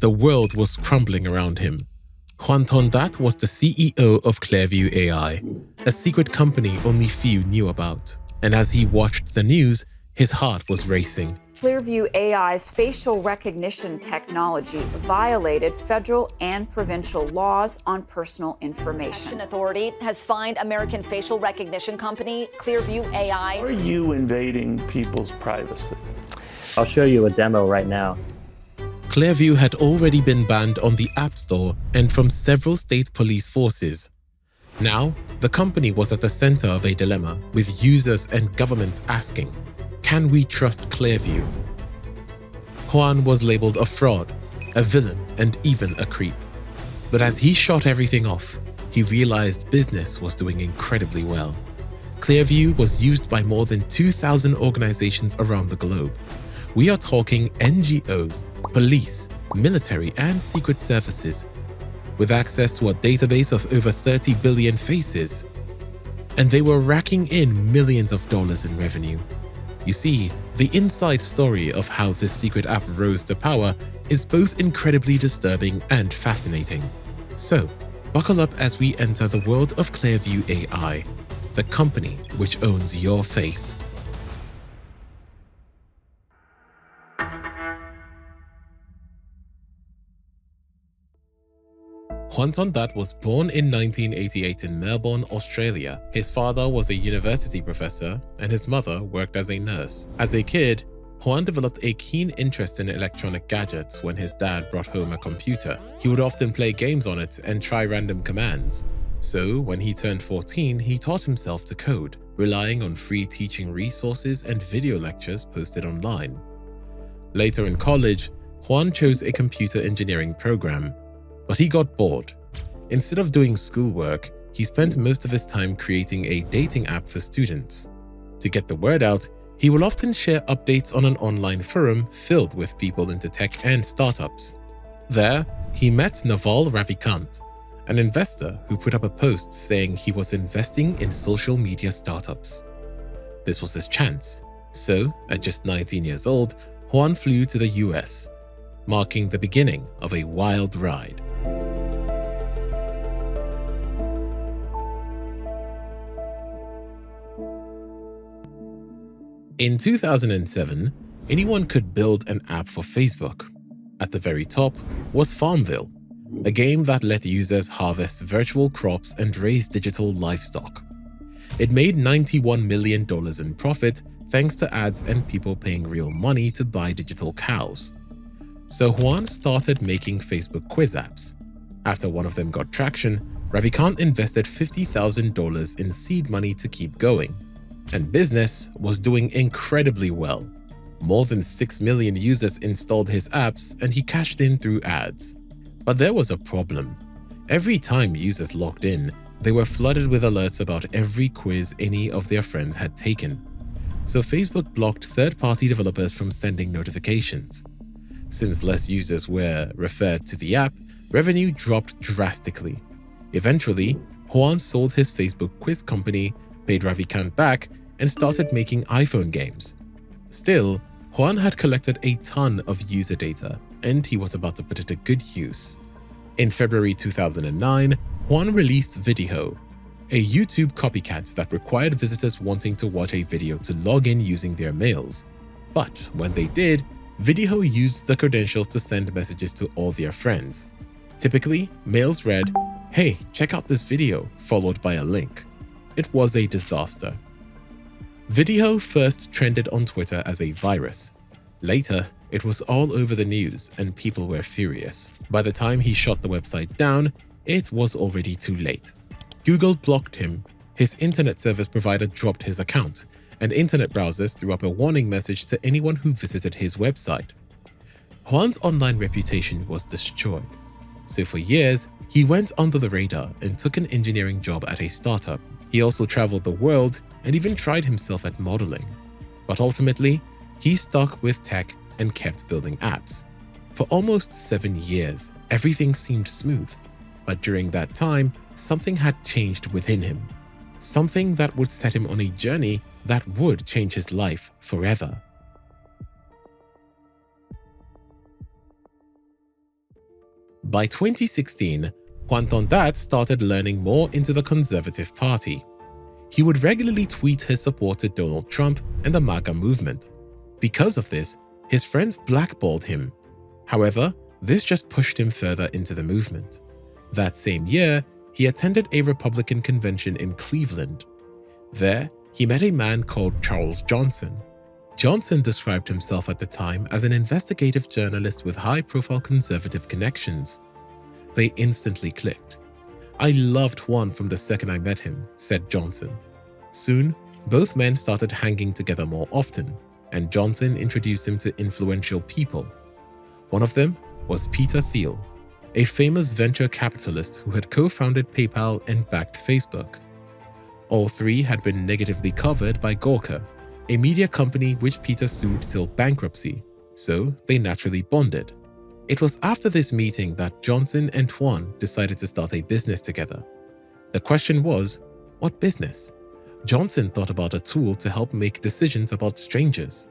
The world was crumbling around him. Hoan Ton-That was the CEO of Clearview AI, a secret company only few knew about. And as he watched the news, his heart was racing. Clearview AI's facial recognition technology violated federal and provincial laws on personal information. Authority has fined American facial recognition company Clearview AI. Are you invading people's privacy? I'll show you a demo right now. Clearview had already been banned on the App Store and from several state police forces. Now, the company was at the center of a dilemma, with users and governments asking, can we trust Clearview? Hoan was labeled a fraud, a villain, and even a creep. But as he shot everything off, he realized business was doing incredibly well. Clearview was used by more than 2,000 organizations around the globe. We are talking NGOs, police, military, and secret services, with access to a database of over 30 billion faces. And they were racking in millions of dollars in revenue. You see, the inside story of how this secret app rose to power is both incredibly disturbing and fascinating. So, buckle up as we enter the world of Clearview AI, the company which owns your face. Hoan Ton-That was born in 1988 in Melbourne, Australia. His father was a university professor and his mother worked as a nurse. As a kid, Hoan developed a keen interest in electronic gadgets when his dad brought home a computer. He would often play games on it and try random commands. So, when he turned 14, he taught himself to code, relying on free teaching resources and video lectures posted online. Later in college, Hoan chose a computer engineering program. But he got bored. Instead of doing schoolwork, he spent most of his time creating a dating app for students. To get the word out, he will often share updates on an online forum filled with people into tech and startups. There, he met Naval Ravikant, an investor who put up a post saying he was investing in social media startups. This was his chance. So, at just 19 years old, Hoan flew to the US, marking the beginning of a wild ride. In 2007, anyone could build an app for Facebook. At the very top was Farmville, a game that let users harvest virtual crops and raise digital livestock. It made $91 million in profit thanks to ads and people paying real money to buy digital cows. So Hoan started making Facebook quiz apps. After one of them got traction, Ravikant invested $50,000 in seed money to keep going. And business was doing incredibly well. More than 6 million users installed his apps and he cashed in through ads. But there was a problem. Every time users logged in, they were flooded with alerts about every quiz any of their friends had taken. So Facebook blocked third-party developers from sending notifications. Since less users were referred to the app, revenue dropped drastically. Eventually, Hoan sold his Facebook quiz company, paid Ravikant back, and started making iPhone games. Still, Hoan had collected a ton of user data, and he was about to put it to good use. In February 2009, Hoan released Video, a YouTube copycat that required visitors wanting to watch a video to log in using their mails. But when they did, Video used the credentials to send messages to all their friends. Typically, mails read, "Hey, check out this video," followed by a link. It was a disaster. Video first trended on Twitter as a virus. Later, it was all over the news and people were furious. By the time he shut the website down, it was already too late. Google blocked him, his internet service provider dropped his account, and internet browsers threw up a warning message to anyone who visited his website. Hoan's online reputation was destroyed. So for years, he went under the radar and took an engineering job at a startup. He also traveled the world and even tried himself at modeling. But ultimately, he stuck with tech and kept building apps. For almost 7 years, everything seemed smooth. But during that time, something had changed within him. Something that would set him on a journey that would change his life forever. By 2016, Hoan Ton-That started learning more into the Conservative Party. He would regularly tweet his support to Donald Trump and the MAGA movement. Because of this, his friends blackballed him. However, this just pushed him further into the movement. That same year, he attended a Republican convention in Cleveland. There, he met a man called Charles Johnson. Johnson described himself at the time as an investigative journalist with high-profile conservative connections. They instantly clicked. "I loved Hoan from the second I met him," said Johnson. Soon, both men started hanging together more often, and Johnson introduced him to influential people. One of them was Peter Thiel, a famous venture capitalist who had co-founded PayPal and backed Facebook. All three had been negatively covered by Gawker, a media company which Peter sued till bankruptcy, so they naturally bonded. It was after this meeting that Johnson and Hoan decided to start a business together. The question was, what business? Johnson thought about a tool to help make decisions about strangers.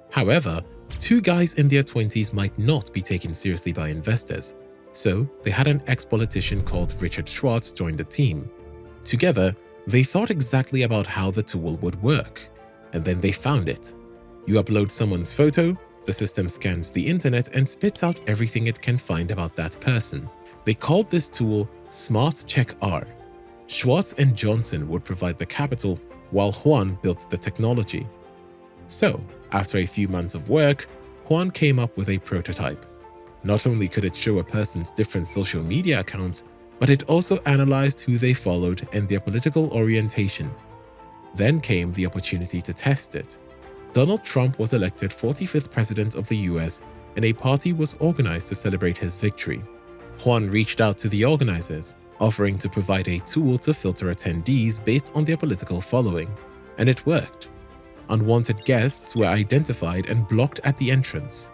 However, two guys in their 20s might not be taken seriously by investors, so they had an ex-politician called Richard Schwartz join the team. Together, they thought exactly about how the tool would work, and then they found it. You upload someone's photo, the system scans the internet and spits out everything it can find about that person. They called this tool Smatcheckr. Schwartz and Johnson would provide the capital, while Hoan built the technology. So, after a few months of work, Hoan came up with a prototype. Not only could it show a person's different social media accounts, but it also analyzed who they followed and their political orientation. Then came the opportunity to test it. Donald Trump was elected 45th president of the US, and a party was organized to celebrate his victory. Hoan reached out to the organizers, offering to provide a tool to filter attendees based on their political following, and it worked. Unwanted guests were identified and blocked at the entrance.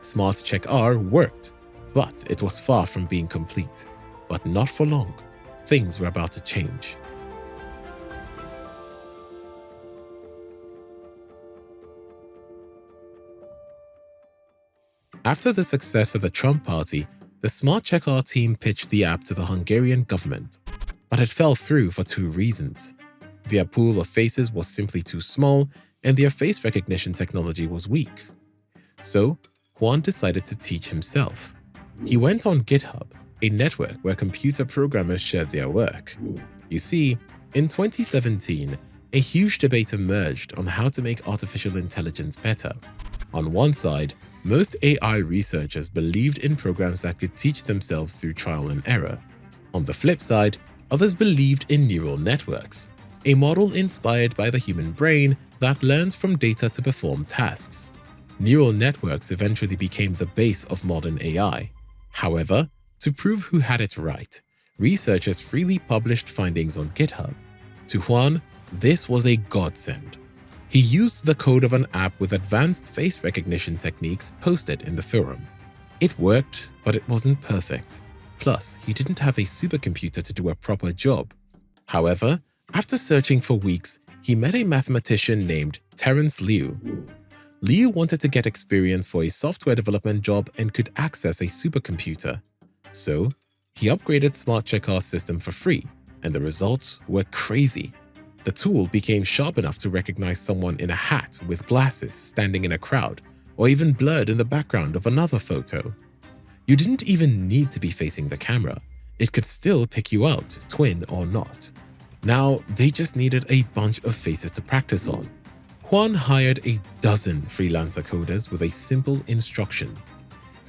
Smatcheckr worked, but it was far from being complete. But not for long. Things were about to change. After the success of the Trump party, the Smatcheckr team pitched the app to the Hungarian government, but it fell through for two reasons. Their pool of faces was simply too small, and their face recognition technology was weak. So, Hoan decided to teach himself. He went on GitHub, a network where computer programmers shared their work. You see, in 2017, a huge debate emerged on how to make artificial intelligence better. On one side, most AI researchers believed in programs that could teach themselves through trial and error. On the flip side, others believed in neural networks, a model inspired by the human brain that learns from data to perform tasks. Neural networks eventually became the base of modern AI. However, to prove who had it right, researchers freely published findings on GitHub. To Hoan, this was a godsend. He used the code of an app with advanced face recognition techniques posted in the forum. It worked, but it wasn't perfect. Plus, he didn't have a supercomputer to do a proper job. However, after searching for weeks, he met a mathematician named Terence Liu. Liu wanted to get experience for a software development job and could access a supercomputer. So, he upgraded Smatcheckr's system for free, and the results were crazy. The tool became sharp enough to recognize someone in a hat with glasses standing in a crowd, or even blurred in the background of another photo. You didn't even need to be facing the camera. It could still pick you out, twin or not. Now, they just needed a bunch of faces to practice on. Hoan hired a dozen freelancer coders with a simple instruction.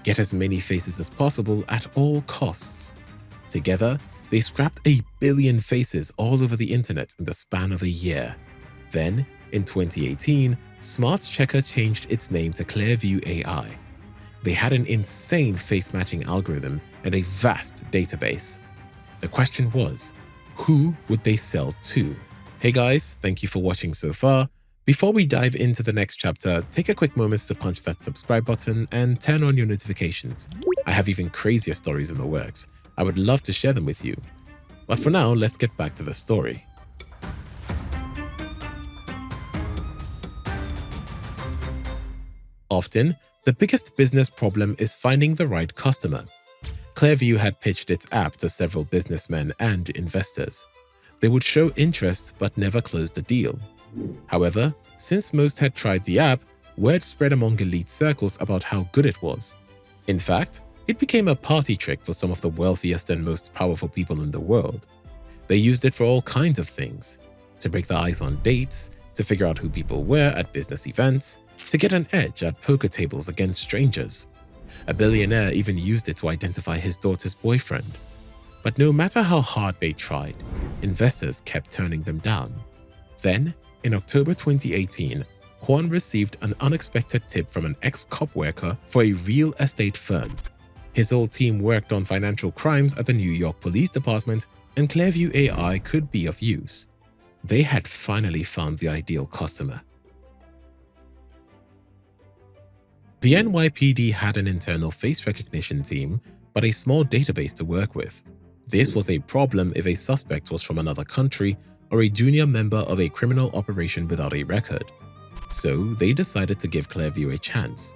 Get as many faces as possible at all costs. Together, they scrapped 1 billion faces all over the internet in the span of a year. Then, in 2018, Smatcheckr changed its name to Clearview AI. They had an insane face matching algorithm and a vast database. The question was, who would they sell to? Hey guys, thank you for watching so far. Before we dive into the next chapter, take a quick moment to punch that subscribe button and turn on your notifications. I have even crazier stories in the works. I would love to share them with you. But for now, let's get back to the story. Often, the biggest business problem is finding the right customer. Clearview had pitched its app to several businessmen and investors. They would show interest but never closed the deal. However, since most had tried the app, word spread among elite circles about how good it was. In fact, it became a party trick for some of the wealthiest and most powerful people in the world. They used it for all kinds of things: to break the ice on dates, to figure out who people were at business events, to get an edge at poker tables against strangers. A billionaire even used it to identify his daughter's boyfriend. But no matter how hard they tried, investors kept turning them down. Then, in October 2018, Hoan received an unexpected tip from an ex-cop worker for a real estate firm. His whole team worked on financial crimes at the New York Police Department, and Clearview AI could be of use. They had finally found the ideal customer. The NYPD had an internal face recognition team, but a small database to work with. This was a problem if a suspect was from another country or a junior member of a criminal operation without a record. So they decided to give Clearview a chance.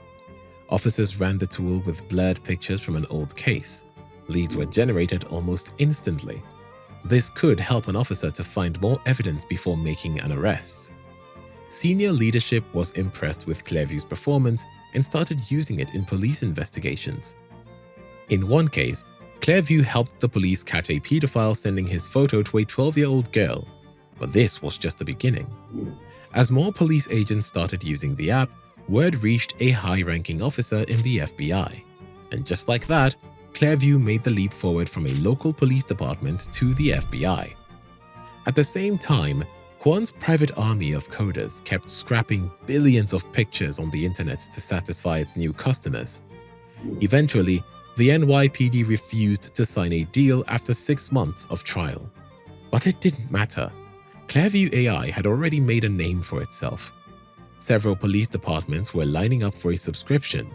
Officers ran the tool with blurred pictures from an old case. Leads were generated almost instantly. This could help an officer to find more evidence before making an arrest. Senior leadership was impressed with Clearview's performance and started using it in police investigations. In one case, Clearview helped the police catch a pedophile sending his photo to a 12-year-old girl, but this was just the beginning. As more police agents started using the app, word reached a high-ranking officer in the FBI. And just like that, Clearview made the leap forward from a local police department to the FBI. At the same time, Hoan's private army of coders kept scrapping billions of pictures on the internet to satisfy its new customers. Eventually, the NYPD refused to sign a deal after 6 months of trial. But it didn't matter. Clearview AI had already made a name for itself. Several police departments were lining up for a subscription.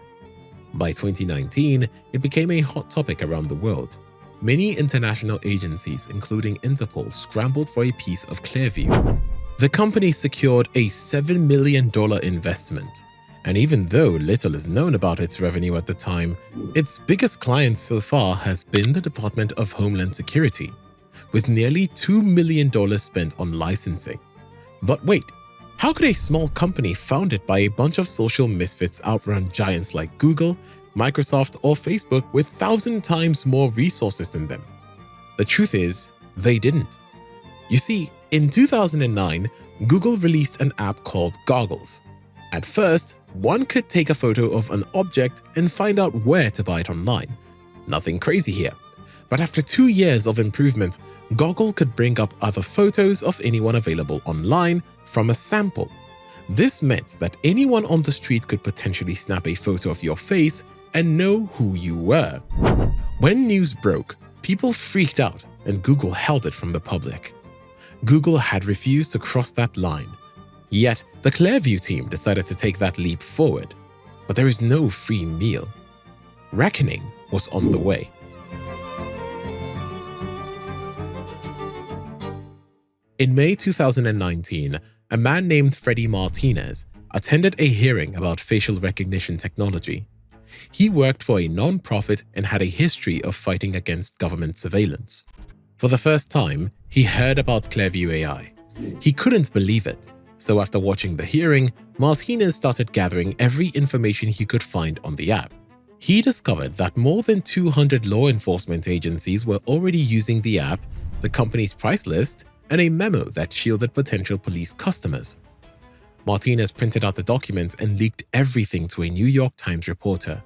By 2019, it became a hot topic around the world. Many international agencies, including Interpol, scrambled for a piece of Clearview. The company secured a $7 million investment. And even though little is known about its revenue at the time, its biggest client so far has been the Department of Homeland Security, with nearly $2 million spent on licensing. But wait, how could a small company founded by a bunch of social misfits outrun giants like Google, Microsoft, or Facebook with 1,000 times more resources than them? The truth is, they didn't. You see, in 2009, Google released an app called Goggles. At first, one could take a photo of an object and find out where to buy it online. Nothing crazy here. But after 2 years of improvement, Goggle could bring up other photos of anyone available online from a sample. This meant that anyone on the street could potentially snap a photo of your face and know who you were. When news broke, people freaked out and Google held it from the public. Google had refused to cross that line. Yet, the Clearview team decided to take that leap forward. But there is no free meal. Reckoning was on the way. In May 2019, a man named Freddie Martinez attended a hearing about facial recognition technology. He worked for a non-profit and had a history of fighting against government surveillance. For the first time, he heard about Clearview AI. He couldn't believe it. So after watching the hearing, Martinez started gathering every information he could find on the app. He discovered that more than 200 law enforcement agencies were already using the app, the company's price list, and a memo that shielded potential police customers. Martinez printed out the documents and leaked everything to a New York Times reporter.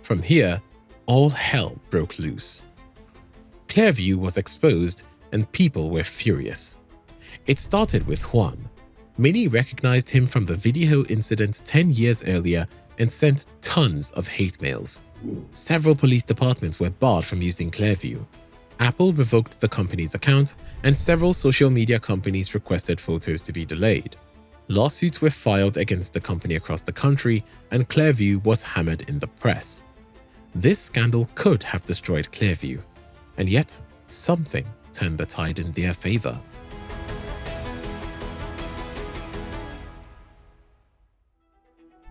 From here, all hell broke loose. Clearview was exposed and people were furious. It started with Hoan. Many recognized him from the video incident 10 years earlier and sent tons of hate mails. Several police departments were barred from using Clearview. Apple revoked the company's account, and several social media companies requested photos to be delayed. Lawsuits were filed against the company across the country, and Clearview was hammered in the press. This scandal could have destroyed Clearview, and yet something turned the tide in their favor.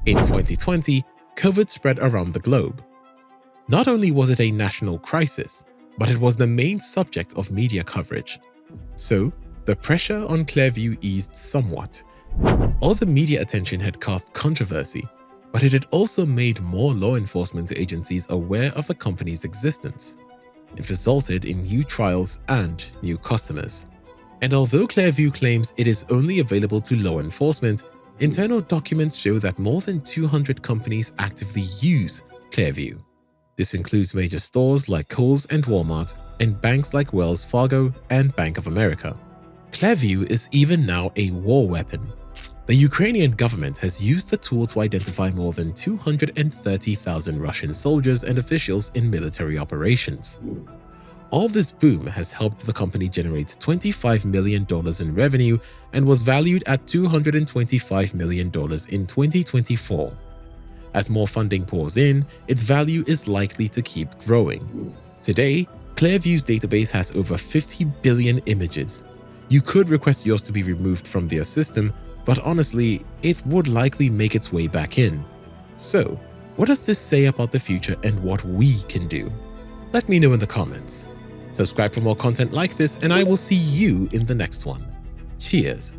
In 2020, COVID spread around the globe. Not only was it a national crisis, but it was the main subject of media coverage. So, the pressure on Clearview eased somewhat. All the media attention had caused controversy, but it had also made more law enforcement agencies aware of the company's existence. It resulted in new trials and new customers. And although Clearview claims it is only available to law enforcement, internal documents show that more than 200 companies actively use Clearview. This includes major stores like Kohl's and Walmart, and banks like Wells Fargo and Bank of America. Clearview is even now a war weapon. The Ukrainian government has used the tool to identify more than 230,000 Russian soldiers and officials in military operations. All this boom has helped the company generate $25 million in revenue and was valued at $225 million in 2024. As more funding pours in, its value is likely to keep growing. Today, Clearview's database has over 50 billion images. You could request yours to be removed from their system, but honestly, it would likely make its way back in. So, what does this say about the future and what we can do? Let me know in the comments. Subscribe for more content like this, and I will see you in the next one. Cheers.